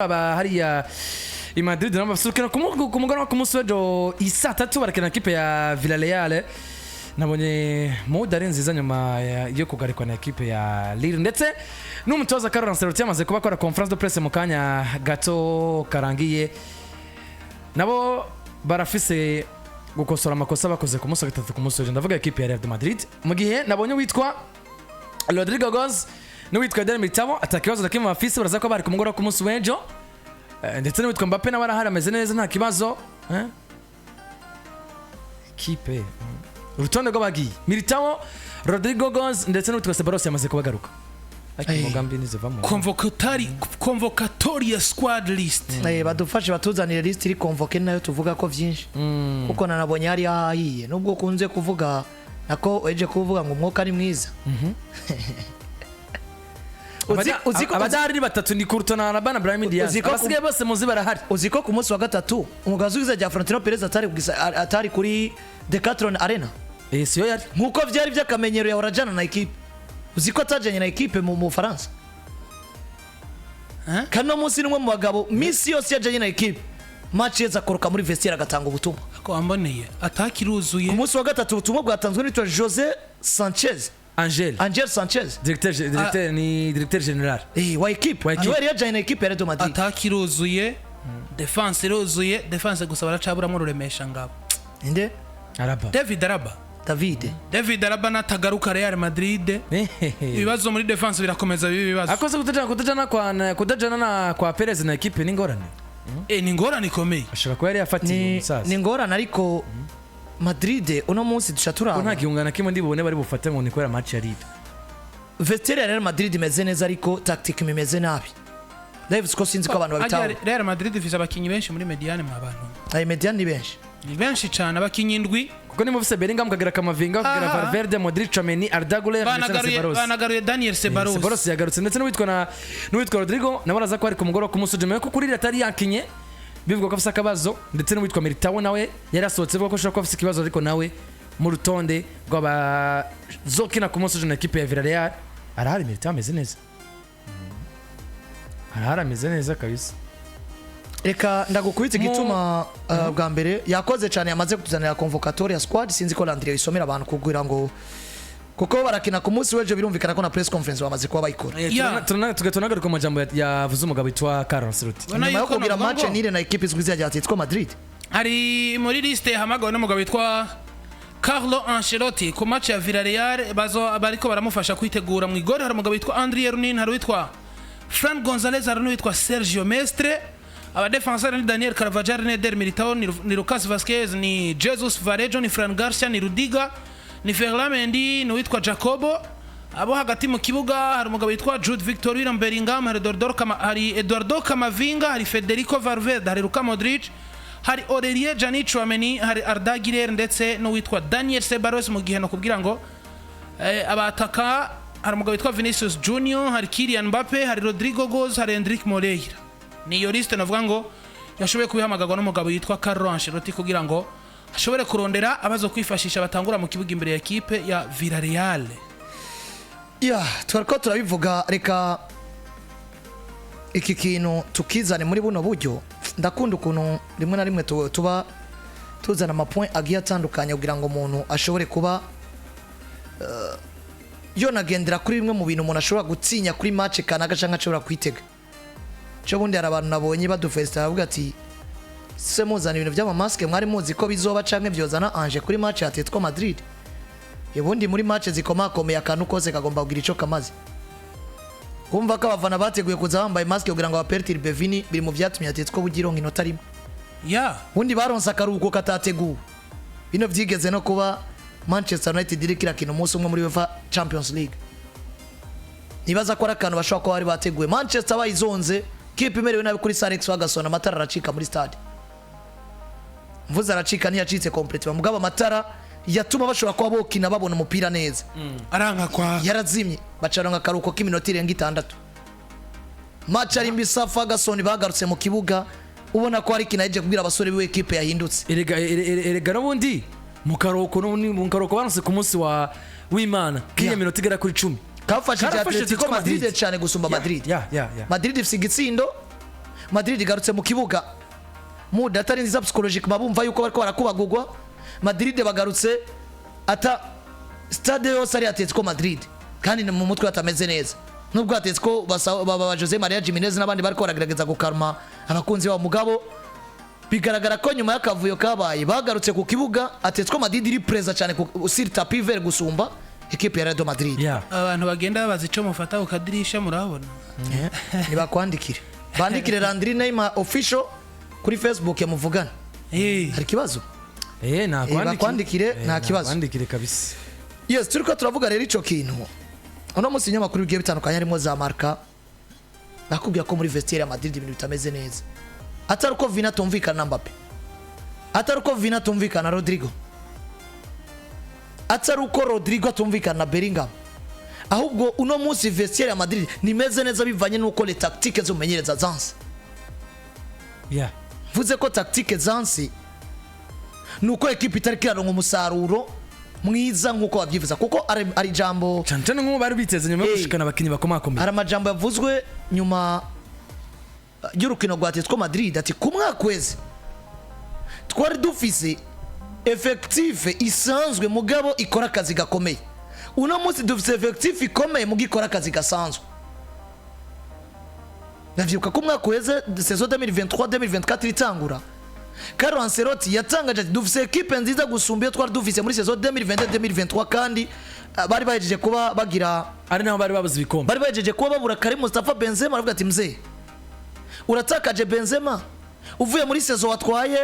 aba hariya i Madrid n'abasukira kumugana ku munsi w'ejo isa 3 barakina equipe ya Villarreal. Nabonye Moda Ninziza nyuma yo kugarikwa na equipe ya Lille ndetse n'umutoza Carlo Ancelotti amaze kuba akora conference de presse mu kanya gato karangiye. Nabo barafise gukosora amakosa bakoze ku munsi wa gatatu ku munsi w'ejo, ndavuga equipe ya Real de Madrid. Mu gihe nabonye witwa Rodrigo Goes n'uwitwa Eder Militao atakibazo na kimwe bafise, baraza ko bari kumugora ku munsi w'ejo. Ndetse n'uwitwa Mbappe nawe arahari ameze neza nta kibazo. Equipe urutonde rwo Bagiye Militao, Rodrigo Goes ndetse n'uwitwa Ceballos yamaze kubagaruka. Mugambi nizivamo convocatoria squad list. Badufashe batuzanire list iri convoke nayo tuvuga ko vyinshi. Kuko nanabonye hari ahiye nubwo kunze kuvuga nako eje kuvuga ngo umwuka ari mwiza. Abadari batatu ni Courtois na Bana Brahim Diaz. Abasigaye bose muzi barahari. Uziko ku munsi wa gatatu umugazi wiza ja Florentino Perez atari kuri Decathlon Arena. Siyo yari nkuko vyari vyakamenyero ya Orajana na equipe. Uziko atajanye na equipe mu France. Kano munsi nimwe mu bagabo misi yose yajanye na equipe. Match yeza koroka muri vestiaire agatanga ubutumwa. Ako amboneye atakiruzuye. Ku munsi wa gatatu ubutumwa bwatanzwe n'itwa José Sanchez. Angel Sanchez, directeur général. Wa equipe. Niwe yajanye na equipe ya Real Madrid. Atakiruzuye. Defense iruzuye, defense gusa baracabura mu ruremesha ngabo. Inde? Araba. David Araba natagaruka Real Madrid. Ibibazo muri defense birakomeza bibazo. Akoze kudajana kwa Perez na equipe ni ngorane. Ni ngorane ikomeye. Ashaka ko yari yafatiye umusaza. Ni ngorane ariko Madrid uno munsi dushatura. Ko nta gihungana kimwe ndibone bari bufate ngo nikorera match ya Lille. Vestiaire ya Real Madrid imeze neza ariko tactique imeze nabi. David ko sinzi ko abantu babitaho. Real Madrid ifise abakinyi benshi muri mediane mu abantu. Ay mediane ni benshi. Ni benshi cyane abakinyi indwi. Kuko ni mufise Bellingham kagira Kamavinga kagira Valverde, Modric, Tchouameni, Arda Güler ndetse Ceballos. Banagaruye Daniel Ceballos. Ceballos yagarutse ndetse n'uwitwa Rodrigo nabo araza ko ari ku mugoro ku musoje mewe ko kuri atari yakinye. Bivuga ko afise akabazo ndetse n'uwitwa Militao nawe yarasohotse vuga ko ashaka ko afise ikibazo ariko nawe mu rutonde rw'abazokina ku munsi na equipe ya Villarreal arahari. Militao ameze neza. Arahari ameze neza kabisa. Reka ndagukubitse gituma bwa mbere yakoze cyane yamaze kutuzanira convocatoria squad, sinzi ko Landry isomera abantu kugira ngo kuko barakina ku munsi w'ejo birumvikana ko na press conference bamaze kuba bayikora. Tunagaruka mu majambo yavuze umugabo witwa Carlo Ancelotti. Nyuma yo kugira match nire na equipe izwiza ya Atletico Madrid. Hari muri liste hamagawe n'umugabo witwa Carlo Ancelotti ku match ya Villarreal bariko baramufasha kwitegura mu igore. Hari umugabo witwa Andriy Runin, hari witwa Fran Gonzalez, hari n'uwitwa Sergio Mestre. Aba defenseur ni Daniel Carvajal, ni Eder Militao, ni Lucas Vazquez, ni Jesus Varejão, ni Fran Garcia, ni Rudiga, ni Ferland Mendy, ni witwa Jacobo. Abo hagati mu kibuga hari umugabo witwa Jude Victor Bellingham, hari Eduardo Camavinga, hari Federico Valverde, hari Luka Modric, hari Aurelien Tchouameni, hari Arda Güler ndetse no witwa Daniel Ceballos. Mu gihe no kubwira ngo abataka hari umugabo witwa Vinicius Junior, hari Kylian Mbappe, hari Rodrigo Goes, hari Enrique Moreira. Niyo liste navuga ngo yashoboye kubihamagagwa n'umugabo yitwa Carlo Ancelotti kugira ngo ashobore kurondera abazo kwifashisha batangura mu kibuga imbere ya equipe ya Villarreal. Twariko turabivuga, reka iki kintu tukizane muri buno buryo. Ndakunda ukuntu rimwe na rimwe tuba tuzana amapoint agiye atandukanye kugira ngo umuntu ashobore kuba yo nagendera kuri bimwe mu bintu umuntu ashobora gutsinya kuri match kanaka canka ashobora kwitega. Cyo bundi hari abantu nabonye badufesta bavuga ati se muzana ibintu by'amamaske mwari muzi ko bizoba canke byozana anje kuri match ya Atletico Madrid. Yebundi muri match zikomakomeye akantu kose kagomba kugira ico kamaze. Kumva ko abafana bateguye kuza bambaye maske kugira ngo apertire Bevini biri mu vyatumye Atletico bugironka inota rimwe. Bundi baronsa akaruhuko katateguwe. Bino vyigeze no kuba Manchester United irikira kino umunsi umwe muri UEFA Champions League. Nibaza ko arakantu bashobora ko bari bateguye. Manchester bayizonze kipe imerewe nabi kuri Alex Ferguson, amatara aracika muri stade. Mvuze aracika ntiyacitse complete. Mugaba amatara yatuma bashobora kuba bokina babona umupira neza. Aranga kwa yarazimye bacaronga karuko k'iminota irenga 6. Match ari mbisa Ferguson bagarutse mu kibuga ubona ko ari kinaje kubwira abasore biwe equipe yahindutse. Erega n'ubundi mu karoko banse ku munsi w'Imana kiye minota igera kuri 10. Kafashije Atletico Madrid cyane gusumba Madrid. Yeah. Madrid ifise igitsindo Madrid igarutse mu kibuga muda atari nziza psychologique babumva yuko bariko barakubagugwa. Madrid bagarutse ata stade yose ari Atletico Madrid kandi mu mutwe atameze neza nubwo Atletico baba Jose Maria Jimenez n'abandi bariko baragerageza gukarma abakunzi babo mugabo bigaragara ko nyuma y'akavuyo kabaye bagarutse ku kibuga Atletico Madrid iri preza cyane sur tapis vert gusumba equipe ya Real Madrid. Abantu bagenda babaza ico mufata ukadirisha murabona nibakwandikire bandikire Landry Neymar official kuri Facebook yamuvugana hari kibazo nakwandikire nta kibazo kwandikire kabisa. Yes, turiko turavuga rero ico kintu uno musi nyamakuru bigiye bitandukanye harimo za marka nakubwiye ko muri vestiaire ya Madrid ibintu bitameze neza atari uko Vina tumvikana na Mbappe atari uko Vina tumvikana na Rodrigo atari uko Rodrigo tumvikana na Bellingham ahubwo uno musi vestiaire ya Madrid nimeze neza bivanye nuko les tactiques zo menyereza Zansi vuze ko tactique Zansi nuko equipe itari kirango umusaruro mwiza nkuko wabyivuza kuko ari jambo cyane nko bari biteze nyuma yo gushikana abakinyi bakomakomeye. Ari amajambo yavuzwe nyuma y'urukino rwa Atletico Madrid ati kumwakweze twari dufise effective isanzwe mugabo ikora akazi gakomeye. Uno munsi dufise effective ikomeye mugikora akazi gasanzwe. Ndavyuka kumwakweze saison 2023-2024 itangura Carlo Ancelotti yatangaje ati dufise equipe nziza gusumbiye twari dufise muri saison 2022-2023 kandi bari bahejeje kuba bagira ari naho bari babuze ibikombe bari bahejeje kuba babura Karim Mustafa Benzema aravuga ati mzee uratakaje Benzema uvuye muri saison watwaye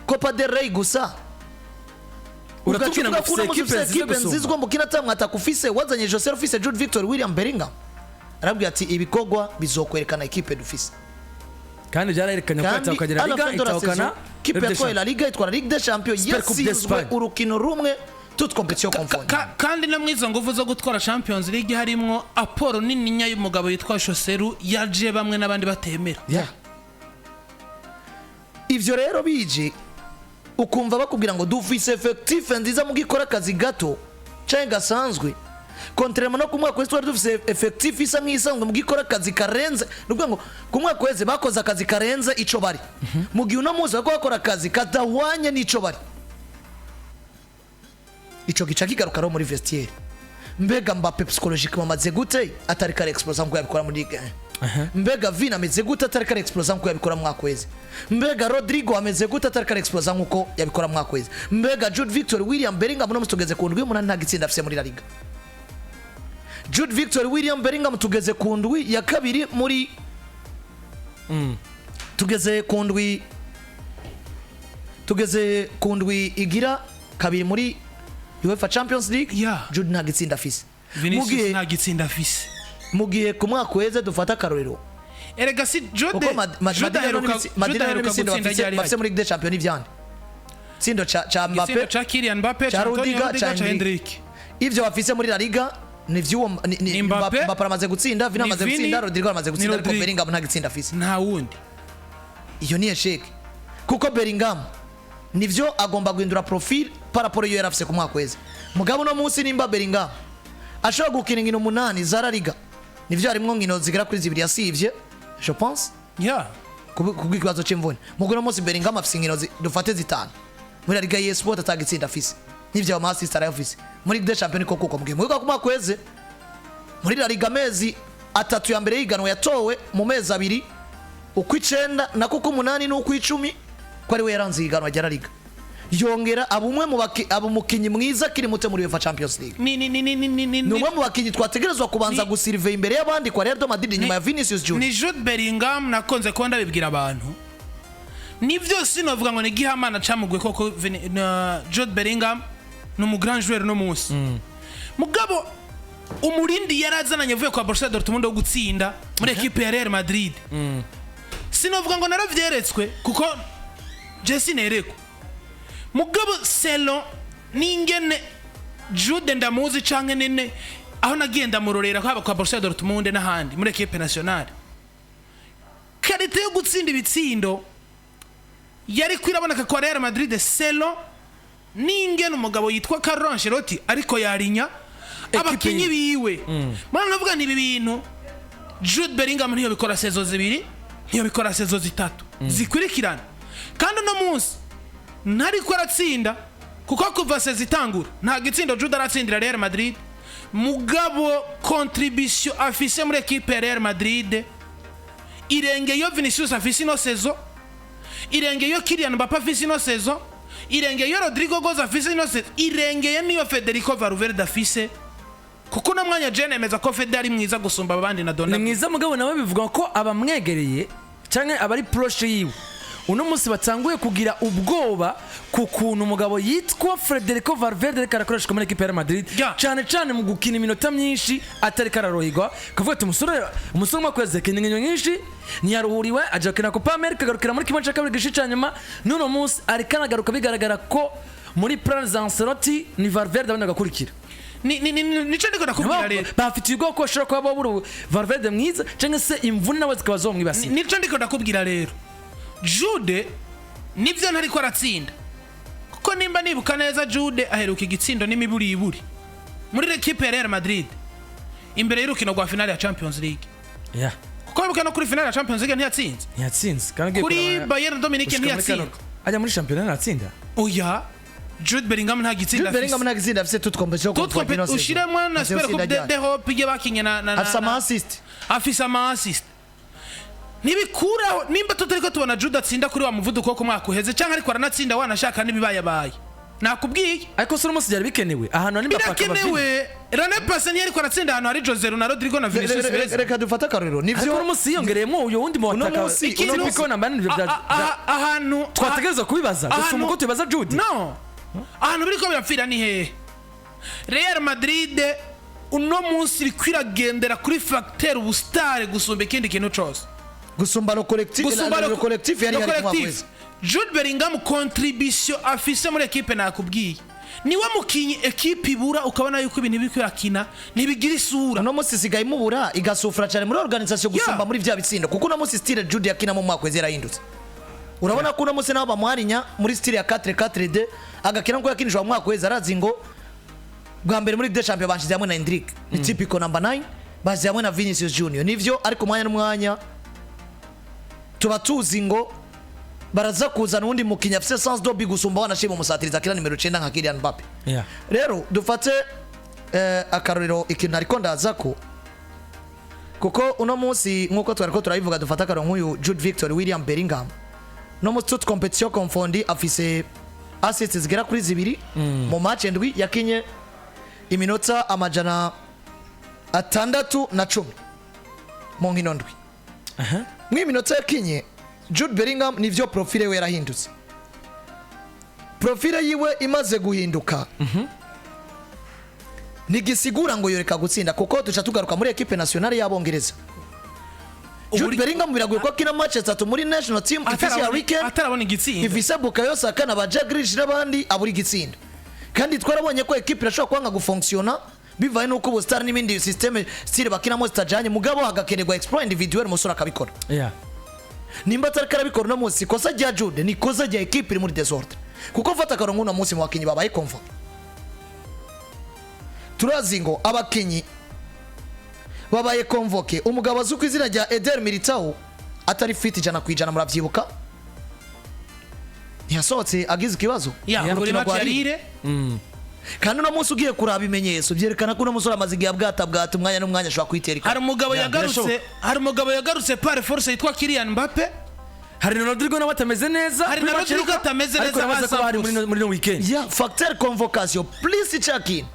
Copa del Rey gusa uratukina ngo equipe nzizwa mukina tamwe atakufise wazanye Jose Office Jude Victor William Bellingham aravuga ati ibikogwa bizokwerekana equipe dufise kandi byararekanye ko atakagira Liga itokana kipe ya La Liga itwara Ligue des Champions yasizwe urukino rumwe toute compétition confondue kandi na mwizo nguvu zo gutwara Champions League harimo aporo nini nya y'umugabo yitwa Choseru yaje bamwe nabandi batemera. Ivyo rero bije ukumva bakubwira ngo dufise effective nziza mu gikora kazi gato cyangwa gasanzwe contrairement no kumwa kwezi twari dufise effective isa nk'isanzwe mu gikora kazi karenze nubwo ngo kumwa kwezi bakoza kazi karenze ico bari mu gihe uno muzi bako bakora kazi kadahwanye n'ico bari ico gica kigaruka ro muri vestiaire mbega Mbappe psychologiquement amaze gute atari kare explosion ngo yabikora muri Ligue 1 mbega Vina ameze gute atari kare explosion ngo yabikora mu kwezi mbega Rodrigo ameze gute atari kare explosion ngo yabikora mu kwezi mbega Jude Victor William Bellingham no mutugeze ku ndwi umunani nta gitsinda afise muri La Liga. Jude Victor William Bellingham tugeze ku ndwi ya kabiri muri tugeze ku ndwi igira kabiri muri UEFA Champions League. Jude nta gitsinda afise Vinicius nta gitsinda afise mugiye ku mwaka weze dufata karorero erega si Jude Madrid heruka gutsinda bafise muri Ligue des Champions ivyande tsindo cha Mbappe cha Kylian Mbappe cha Rudiger cha Hendrik ivyo bafise muri La Liga ni vyuwo Mbappe amaze gutsinda Vina amaze gutsinda Rodrigo amaze gutsinda ariko Bellingham nta gitsinda afise nta wundi iyo ni esheke kuko Bellingham nivyo agomba guhindura profile par rapport yo yarafise ku mwaka weze mugabo no munsi nimba Bellingham ashobora gukina inkino 8 za La Liga nivyo harimwo nkino zigera kuri 2 yasivye je pense kubw'ikibazo c'imvune mugabo no munsi Bellingham afise inkino dufate zitanu muri La Liga y'Esport atagitsinda afise nivyo amasista yafise muri Ligue des Champions koko mbwe mwego ku mwaka weze muri La Liga mezi atatu ya mbere yiganwa yatowe mu mezi abiri ukw'icenda na kuko 8 n'ukw'icumi ko ari we yaranze yiganwa rya La Liga yongera abumwe mu abumukinyi mwiza kiri mute muri UEFA Champions League ni umwe mu bakinyi twategerezwa kubanza gusirve imbere y'abandi kwa Real Madrid nyuma ya Vinicius Junior. Ni Jude Bellingham nakonze ko ndabibwira abantu nivyo sinovuga ngo ni gihamana camugwe koko Jude Bellingham no mu grand joueur no munsi mugabo umurindi yarazananye vuye kwa Borussia Dortmund wo gutsinda muri equipe ya Real Madrid sinovuga ngo naravyeretswe kuko Jesse nereko mugabo selo ningene Jude ndamuzi canke nene aho nagenda murorera kwaba kwa Borussia Dortmund n'ahandi muri equipe nationale karite yo gutsinda ibitsindo yari kwiraboneka kwa Real Madrid selo ningene umugabo yitwa Carlo Ancelotti ariko yarinya abakinyi biwe mana navuga ni ibintu Jude Bellingham niyo bikora saison zibiri ntiyabikora sezo zitatu zikurikirana kandi uno munsi ntariko aratsinda kuko kuva sezo itangura nta gitsindo Jude aratsindira Real Madrid mugabo contribution afise muri equipe ya Real Madrid irengeyo Vinicius afise ino sezo irengeyo Kylian Mbappé afise ino sezo irengeyo Rodrigo Goes afise ino sezo irengeye niyo Federico Valverde afise kuko na mwanya Jene emeza ko Fede ari mwiza gusumba abandi na Donda ni mwiza mugabo nawe bivuga ko abamwegereye canke abari proche yiwe uno munsi batanguye kugira ubwoba ku kuntu umugabo yitwa Federico Valverde karakoreshwa muri equipe ya Madrid cyane mu gukina iminota myinshi atari kararohigwa kavuga ati umusore mwakweze kinyenyo nyinshi ntiyaruhuriwe aje gukina Copa America garukira muri kimwe cya kabiri gishica nyuma nuno munsi ari kanagaruka bigaragara ko muri plan za Ancelotti ni Valverde abandi agakurikira nico ndiko ndakubwira rero bafite ubwo ko ashobora kuba baburu Valverde mwiza cyangwa se imvune nawe zikaba zo mwibasi nico ndiko ndakubwira rero Jude nivyo ntariko aratsinda kuko nimba nibuka neza Jude aheruka igitsindo n'imiburiburi muri equipe ya Real Madrid imbere y'urukino rwa finale ya Champions League kuko bibuka no kuri finale ya Champions League ntiyatsinze kandi kuri Bayern Dominique ntiyatsinda ajya muri championnat natsinda oya Jude Bellingham nta gitsinda afise toute compétition ushiremo na Super Coupe d'Europe ye bakinye na afise ama assist nibikuraho nimba tutariko tubona Jude atsinda kuri wa muvuduko ko mwaka uheze cyangwa ariko aranatsinda wanashaka nibibaye nakubwiye ariko sura umunsi byari bikenewe ahantu nimba paka bikenewe Rene Passe ni ariko aratsinda ahantu hari Jose na Rodrigo na Vinicius reka dufata karero nivyo ariko umunsi yongereyemo uyo wundi mu wataka uno biko namba ni ahantu twategereza kubibaza gusuma ko tubaza Jude no ahantu biriko birapfira ni hehe Real Madrid uno munsi iri kwiragendera kuri facteur ubustare gusumba ikindi kintu cyose gusumba lo collectif yari collectif Jude Bellingham contribution afise muri equipe nakubwiye niwe mukinyi equipe ibura ukabona yuko ibintu bikwirakina nibigira isura no munsi sigaye mubura igasufura cyane muri organisation gusumba muri vya bitsindo kuko no munsi style Jude yakina mu mwaka wezera hindutse urabona ko no munsi nabo bamwarinya muri style ya 4-4-2 agakina ngo yakinishwa mu mwaka wezera arazingo bwa mbere muri Champions banshize hamwe na Hendrik ni typical number 9 bazi hamwe na Vinicius Junior nivyo ariko mwanya n'umwanya tuba tuzi ngo baraza kuzana undi mukinya afise sens do bigusumba wanashima umusatiriza kila nimero 9 nka Kylian Mbappé rero dufate akarorero ikintu ariko ndaza ko kuko uno munsi nkuko twariko turabivuga dufata akarorero nk'uyu Jude Victor William Bellingham no mu toute compétition confondi afise assists zigera kuri 2 mu match ndwi yakinye iminota amajana 610 mu nkino ndwi mw'iminota yakinye Jude Bellingham nivyo profile we yarahindutse profile yiwe imaze guhinduka nigisigura ngo yoreka gutsinda kuko tuca tugaruka muri equipe nationale y'Abongereza Jude Bellingham biragoye ko kina match 3 muri national team ifise ya weekend atarabona igitsinda ifise Bukayo Saka na Bagiye n'abandi aburi igitsinda kandi twarabonye ko equipe irashobora kwanga gufunctiona bivaye nuko ubustar n'ibindi systeme style bakinamo zitajanye mugabo hagakenerwa exploit individuel musura akabikora nimba atari karabikora no munsi kosa rya Jude ni kosa rya equipe iri muri desordre kuko mfata karongo no munsi mu bakinyi babaye convo turazi ngo abakinyi babaye convoke umugabo azuko izina rya Eder Militao atari fit ijana kwijana muravyibuka ntiyasohotse agize ikibazo muri match ya Lille kandi no munsi ugiye kuraba imenyeso byerekana ko no musora amazigiye bwata umwanya n'umwanya ashobora kwitereka hari umugabo yagarutse par force yitwa Kylian Mbappé hari Rodrigo nawe atameze neza muri no weekend facteur convocation please check in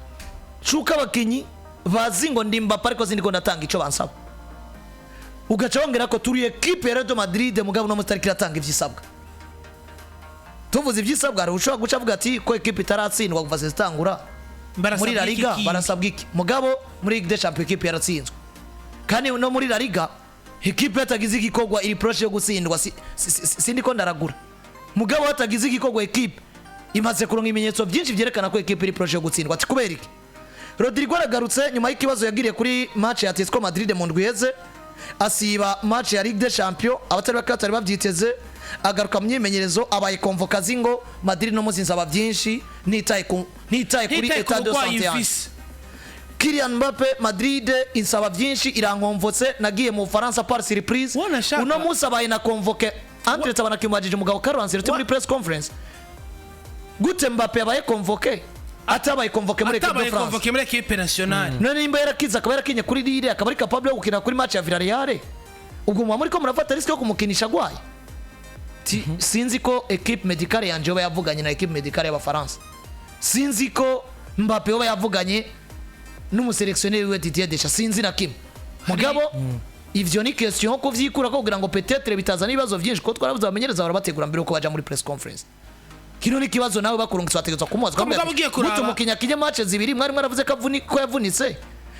chuka abakinyi bazi ngo ndi Mbappé ariko zindi ko ndatanga ico bansaba ugaca wongera ko turi equipe ya Real Madrid mugabo no mustariki ratanga ivyisabwa tuvuze ivyisabwa ari ushobora guca avuga ati ko equipe itaratsindwa kuva zitangura muri La Liga barasabwa iki mugabo muri Ligue des Champions equipe yaratsinzwe kandi no muri La Liga equipe yatagize ikikogwa iri proche yo gutsindwa sindi ko ndaragura mugabo hatagize ikikogwa equipe imaze kuronka ibimenyetso byinshi byerekana ko equipe iri proche yo gutsindwa ati kubera iki Rodrigo aragarutse nyuma y'ikibazo yagiriye kuri match ya Atletico Madrid mu ndwiyeze asiba match ya Ligue des Champions abatari bakatari bavyiteze agaruka myimenyerezo abaye convocazi ngo Madrid no muzinza aba byinshi nitaye kuri etat de santé Kylian Mbappe Madrid insaba byinshi irankomvotse nagiye mu Faransa par surprise uno munsi abaye na convoqué entre tabana kimwajije umugabo Carlo Ancelotti muri press conference gute Mbappe yabaye convoqué atabaye convoqué muri équipe de France convoqué muri équipe nationale none nimba yarakiza akaba yarakinye kuri Lille akaba ari capable yo gukina kuri match ya Villarreal ubwo muri ko murafata risk yo kumukinisha gwaye sinzi ko équipe médicale yanje yo yavuganye na équipe médicale y'Abafaransa sinzi ko Mbappe yo yavuganye n'umuselectionneur we Didier Deschamps sinzi na kimwe mugabo ivyo ni question ko vyikura ko kugira ngo peut-être bitazana ibibazo byinshi ko twarabuze abamenyereza barabategura mbere uko baja muri press conference kino ni kibazo nawe bakurungitse bategetswe kumubaza gute mukinya kinye match zibiri mwari mwaravuze ko yavunitse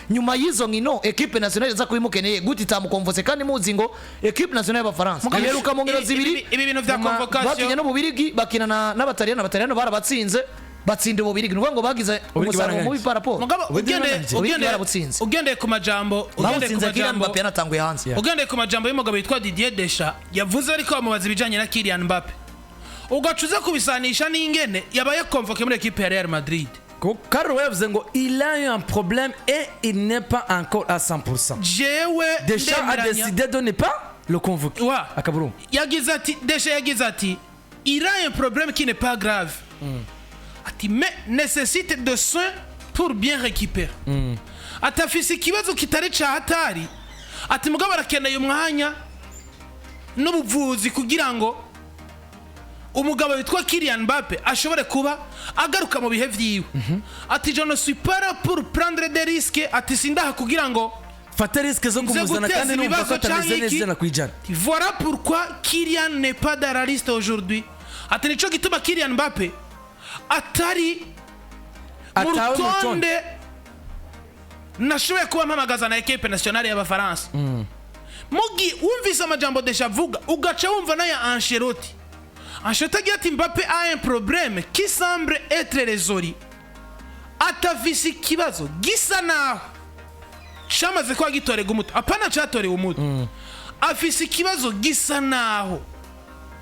nyuma y'izo nkino equipe nationale za kubimukeneye gute itamukonvose kandi muzi ngo equipe nationale y'Abafaransa aheruka mu ngiro zibiri ibi bintu vya convocation bakinya no Bubirigi bakina n'Abataliyano barabatsinze batsinda Bubirigi ngo bagize umusaruro mubi paraporo ugendeye ku majambo Mbappe yanatanguye hanze ugendeye ku majambo y'umugabo yitwa Didier Deschamps yavuze ariko bamubaza ibijanye na Kylian Mbappe ugacuza kubisanisha n'ingene yabaye convoqué muri équipe ya Real Madrid Carlo yavuze ngo il a eu un problème et il n'est pas encore à 100%. Deschamps a décidé de ne pas le convoquer. Akaburungu. Deschamps yagize ati il a un problème qui n'est pas grave. Ati mais nécessite de soins pour bien récupérer. Atafise ikibazo kitari ca hatari. Ati mugabo arakeneye umwanya n'ubuvuzi kugira ngo umugabo witwa Kylian Mbappe ashobore kuba agaruka mu bihe vyiwe. Ati je ne suis pas là pour prendre des risques. Ati sindaha kugira ngo fate risque zo kumuzana kandi numva ko atameze neza na kwijana. Voilà pourquoi Kylian n'est pas dans la liste aujourd'hui. Ati nico gituma Kylian Mbappe atari murutonde nashoboye kuba mpamagaza na equipe nationale y'Abafaransa. Mugi wumvise amajambo Deschamps avuga ugaca wumva na ya Ancelotti. Ancelotti agira ati Mbappe a un problème qui semble être résolu. Atafise ikibazo gisa naho cyamaze ko agitorega umuti apana cyatorewe umuti afise ikibazo gisa naho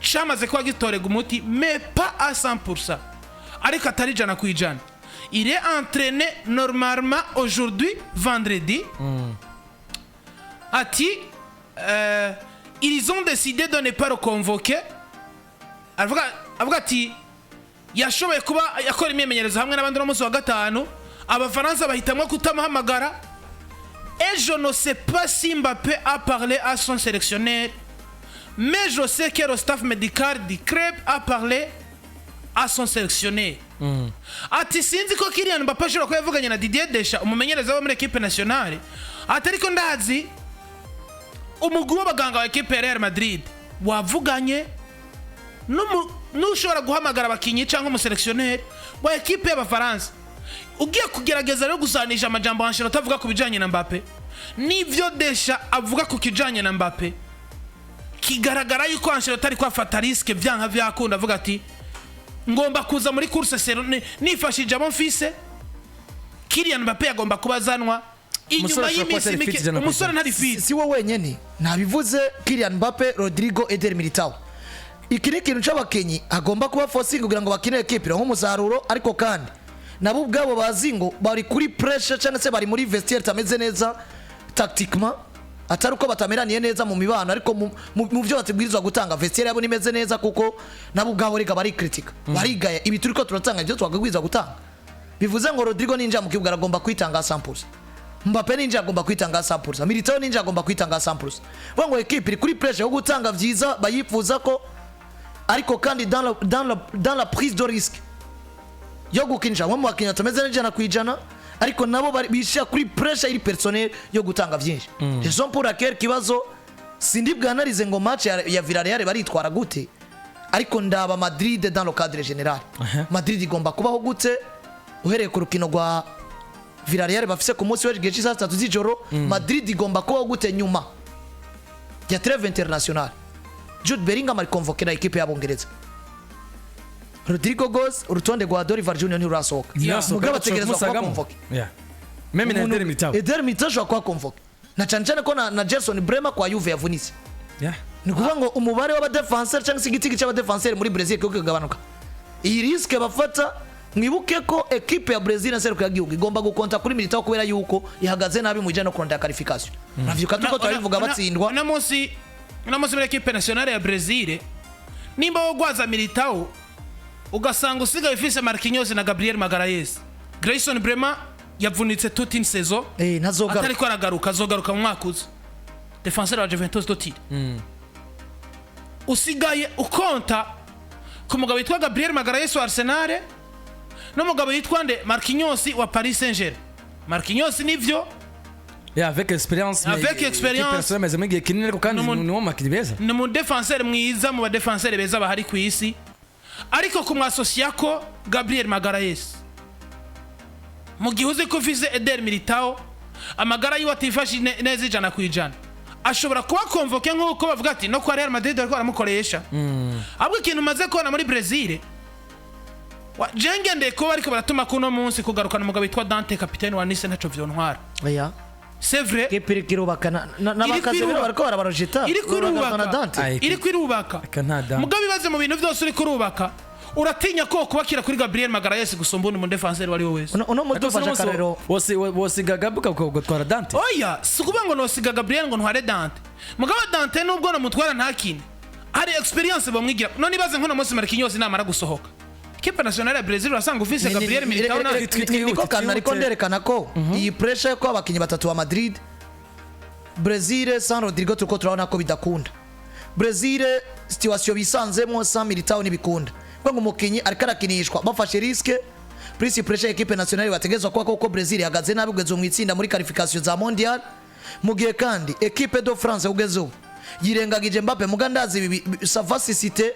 cyamaze ko agitorega umuti mais pas à 100%. Ariko atari jana kwijana. Il est entraîné normalement aujourd'hui vendredi. Ati ils ont décidé de ne pas le convoquer. Avuga ati yashoboye kuba yakora imyemenyerezo hamwe n'abandi no munsi wa gatanu Abafaransa bahitamwe kutamuhamagara. Et je ne sais pas si Mbappé a parlé à son sélectionneur, mais je sais que le staff médical du club a parlé à son sélectionneur. Ati sinzi ko Kylian Mbappé ashobora kuba yavuganye na Didier Deschamps umumenyereza wo muri equipe nationale. Ati ariko ndazi umugwi w'abaganga wa equipe ya Real Madrid wavuganye nushobora guhamagara abakinyi cyangwa umuselectionneur wa equipe y'Abafaransa. Ugiye kugerageza rero gusanisha amajambo Ancelotti avuga ku bijanye na Mbappé nivyo Deschamps avuga ku kijanye na Mbappé kigaragara yuko Ancelotti ari kwafata risk vyanka vyakunda avuga ati ngomba kuza muri course nifashije abo mfise. Kylian Mbappé agomba kubazanwa inyuma y'imisi mike umusore ntari fit si wo wenyene nabivuze Kylian Mbappé Rodrigo Eder Militao ikiri kintu c'abakenyi agomba kuba forcing kugira ngo bakine equipe nk'umusaruro ariko kandi nabo ubwabo bazi ngo bari kuri pressure cyane se bari muri vestiaire tameze neza tactiquement atari uko batameraniye neza mu mibano ariko mu byo batibwirizwa gutanga vestiaire yabo nimeze neza kuko nabo ubwabo rega bari critique barigaya ibi turiko turatanga ibyo twagagwiza gutanga bivuze ngo Rodrigo ninja mu kibuga agomba kwitanga 100%. Mbappé ninja agomba kwitanga 100%. Militao ninja agomba kwitanga 100%. Bongo equipe iri kuri pressure yo gutanga vyiza bayifuza ko ariko kandi dans la prise de risque yo gukinisha mu bakinya tumeze neza na kwijana ariko nabo bisha kuri pressure iri personnel yo gutanga byinshi. Raison pour laquelle kibazo sindi bwanarize ngo match ya Villarreal baritwara gute ariko ndaba Madrid dans le cadre général. Madrid igomba kubaho gute uhereye ku rukino rwa Villarreal bafise ku munsi w'ejo saa 3 z'ijoro. Madrid igomba kubaho gute nyuma ya trêve international. Jude Bellingham ari convoqué na equipe y'Abongereza. Rodrigo Goes urutonde rwa Dorival Junior ni rurasohoka. Mugabo ategerezwa kuba convoqué. Meme na Eder Militao. Eder Militao ashobora kuba convoqué. Na cyane ko na Gerson Bremer kwa Juve yavunitse. Ni kuvuga ngo umubare w'abadefenseur cyangwa se igitigi cy'abadefenseur muri Brazil cyo kugabanuka. Iyi risk bafata mwibuke ko equipe ya Brazil nseruka yagihugu igomba gukonta kuri Militao kubera yuko ihagaze nabi mu ijana kurondera qualification navyuka tuko turabivuga batsindwa na munsi muri equipe nationale ya Brazil nimba wogwaza Militao ugasanga usigaye ufise Marquinhos na Gabriel Magalhaes Grayson Bremer yavunitse toute une saison atari ko aragaruka azogaruka mu mwaka uza defenseur wa Juventus Dotire usigaye ukonta ku mugabo witwa Gabriel Magalhaes wa Arsenal no mugabo witwa nde Marquinhos wa Paris Saint-Germain. Marquinhos nivyo avec expérience mais mais kinini ko kandi ni makiri beza ni mu defenseur mwiza mu ba defenseur beza bahari ku isi ariko kumwasosiyako Gabriel Magalhaes mu gihuze ko fize Eder Militao amagara yiwe atifashi neza ijana ku ijana ashobora kuba convoke nk'uko bavuga ati no kwa Real Madrid bariko baramukoresha ahubwo ikintu maze kubona muri Brazil jengende ko bariko baratuma kuno munsi kugarukana umugabo witwa Dante capitaine wa Nice ntaco vyontwara c'est vrai kepiri kirubaka nabakaze bariko barabarojeta iri kwirubaka mugabe baze mu bintu byose uri kurubaka uratinya ko kubakira kuri Gabriel Magalhaes gusomba mu defenseur wari wese uno mudufasha karero wose gagabuka gutwara Dante oya sikuba ngo no siga Gabriel ngo ntware Dante mugabo Dante nubwo no mutwara ntakine hari experience bamwigira none baze nko no munsi Marquinhos namara gusohoka Equipe nationale ya Brazil urasanga ufise Gabriel Militao na niko kana ariko nderekana ko iyi pressure ko abakinyi batatu wa Madrid Brazil sans Rodrigo tuko turabona ko bidakunda Brazil situation bisanzemo sans Militao nibikunda ngo umukinyi ariko arakinishwa bafashe riske plus pressure equipe nationale bategezwa kwa ko Brazil ihagaze nabi ugeze mu itsinda muri qualification za mondial mugiye kandi equipe de France ugezo yirengagije Mbappe mugandazi savasicité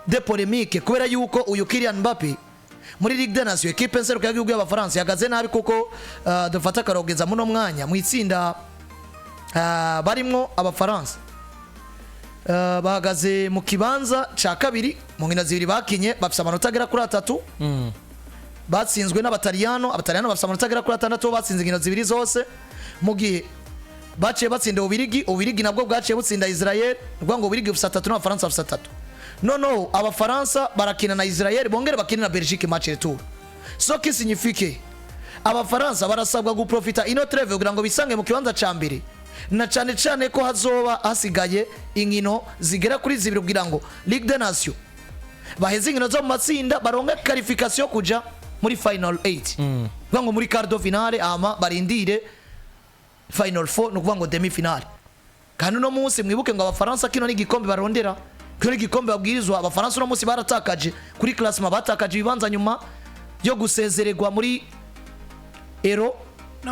de polémique kubera yuko uyu Kylian Mbappe muri Ligue des Nations equipe nseruka y'igihugu y'Abafaransa yagaze nabi kuko dufata karogeza muno mwanya mu itsinda barimwo Abafaransa bahagaze mu kibanza ca kabiri mu nkino zibiri bakinye bafise amanota agera kuri 3 batsinzwe n'Abataliyano bafise amanota agera kuri 6 batsinze inkino zibiri zose mu gihe baciye batsinda ubirigi nabwo bwaciye butsinda Israel rwango ubirigi bufise 3 n'Abafaransa bufise 3 no Abafaransa barakina na Israel bongere bakina na Belgique match retour so qui signifie Abafaransa barasabwa guprofita ino treve kugira ngo bisange mu kibanza ca mbere na cyane ko hazoba hasigaye inkino zigera kuri zibiri kugira ngo Ligue des Nations baheze inkino zo mu matsinda baronka qualification kuja muri final 8 bango muri quart de finale ama barindire final 4 no kuvuga ngo demi finale kandi no munsi mwibuke ngo Abafaransa kino ni gikombe barondera kino ni gikombe babwirizwa Abafaransa no munsi baratakaje kuri classement batakaje ibibanza nyuma yo gusezererwa muri Euro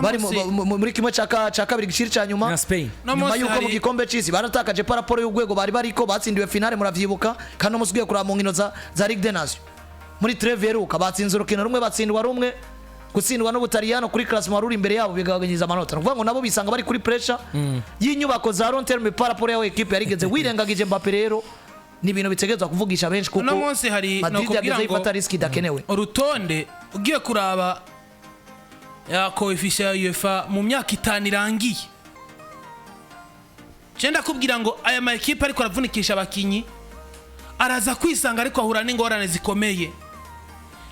bari muri kimwe ca kabiri gishiri ca nyuma nyuma yuko mu gikombe c'isi baratakaje paraporo y'ugwego bari bariko batsindiwe finale muravyibuka kandi musugiye kuri mu nkino za Ligue des Nations muri treve yeruka batsinze urukino rumwe batsindwa rumwe gutsindwa no Butaliyano kuri classement ruri imbere yabo bigabanyiriza amanota kuvuga ngo nabo bisanga bari kuri pressure y'inyubako za long terme paraporo ya equipe yarigeze wirengagije Mbappe rero ni ibintu bitegezwa kuvugisha benshi kuko no munsi hari no kugira ngo ifata risk idakenewe urutonde ugiye kuraba ya coefficient ya UEFA mu myaka 5 irangiye cyenda kubwira ngo aya ma equipe ariko aravunikisha abakinyi araza kwisanga ariko ahura n'ingorane zikomeye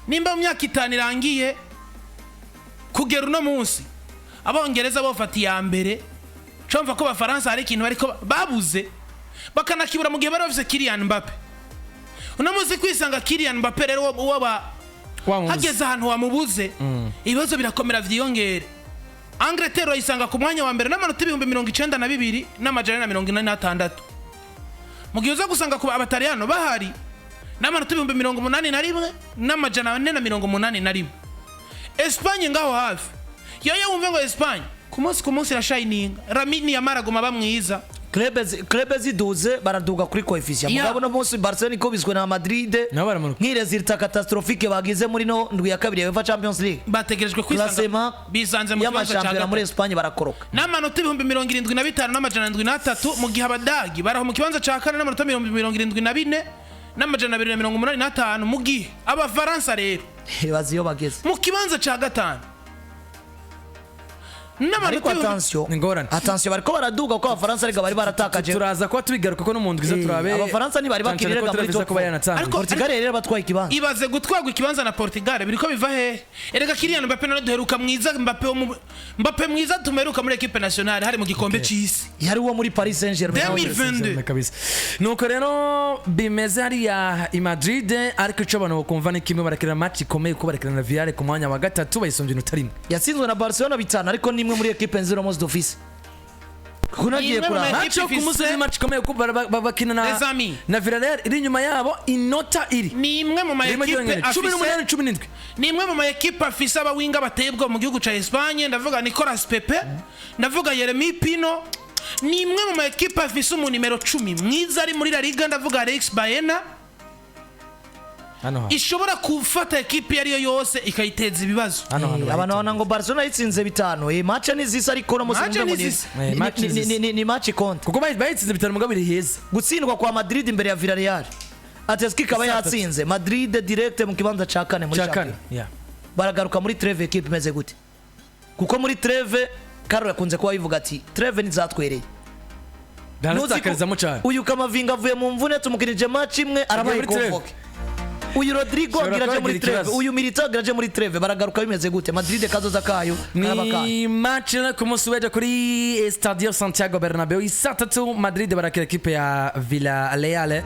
nimba mu myaka 5 irangiye kugera uno munsi abongereza bafati ya mbere cyumva ko Abafaransa hari ikintu bariko babuze bakanakibura mu gihe bari bafise Kylian Mbappe uno munsi kwisanga Kylian Mbappe rero waba hageze ahantu wamubuze ibibazo birakomera vyiyongere Angleterre yisanga ku mwanya wa mbere n'amanota 92 n'amajana 186 mu gihe uza gusanga ku Abataliyano bahari n'amanota 81 n'amajana 481 Espagne ngaho hafi yoyo wumve ngo Espagne ku munsi irashining Ramini yamaraguma bamwiza Club ziduze baraduga kuri coefficient mugabo no munsi Barcelona ko bizwe na Madrid nk'irezilta catastrophique bagize muri no ndwi ya kabiri ya UEFA Champions League bategerejwe kwisanga bisanze mu kibanza cya muri Espagne barakoroka n'amanota 75 n'amajana 73 mu gihe Abadagi baraho mu kibanza cya kane n'amanota 74 n'amajana 285 mu gihe Abafaransa rero baziyo bageze mu kibanza cya gatanu ariko attention Ni ingorane. attention bariko baraduga kuko abafaransa ariko bari baratakaje turaza kuba tubigaruka ko no mu ndwi zo turabe abafaransa ntibari bakiriraga muri top kuba yanatanga Portugal rero batwaye ikibanza ibaze gutwagwa ikibanza na Portugal biriko biva he erega Kylian Mbappe none duheruka mwiza Mbappe mwiza tumeruka muri equipe nationale hari mu gikombe c'isi yari uwo muri Paris Saint-Germain 2022 kabisa nuko rero bimeze hariya i Madrid ariko ico abantu bakumva ni kimwe barakina match ikomeye ko barakina na Villarreal ku mwanya wa gatatu bayisomje n'utarimwe yatsinzwe na Barcelona bitanu ariko nimwe muri equipe nziro most d'office kunagiye Nimwe mu kura ma- match yo ku munsi ni match ikomeye ko bakina Les amis. na Villarreal iri inyuma yabo inota iri ni imwe mu ma irimo equipe ryonyene afise 18 17 ni imwe mu ma equipe afise abawinga batebwa mu gihugu ca Espagne ndavuga Nicolas Pepe ndavuga Yeremi Pino ni imwe mu ma equipe afise umu numero 10 mwiza ari muri La Liga ndavuga Alex Baena hano ishobora kufata equipe yariyo yose ikayiteza ibibazo hano abantu bana ngo Barcelona yitsinze bitanu match ni zisa ariko no Match musinga ni ngo zisa. Match ni zisa. ni match konti kuko bayitsinze bitanu mugabo iri heza gutsindwa kwa Madrid imbere ya Villarreal Atletico ikaba yatsinze Madrid direct mu kibanza ca kane muri cyakane champion baragaruka muri treve equipe imeze gute kuko muri treve Karol yakunze kuba bivuga ati treve nizatwereye ndanazakarizamo cyane uyu Kamavinga avuye mu mvune tumukirije match imwe arabaye muri treve. convoke uyu Rodrigo Shobora agiraje kuba muri yagira treve ikibazo. uyu Militao agiraje muri treve baragaruka bimeze gute Madrid kazoza kayo karabakaye ni match ku munsi w'ejo kuri Estadio Santiago Bernabeu isaa tatu Madrid barakira ekipe ya Villarreal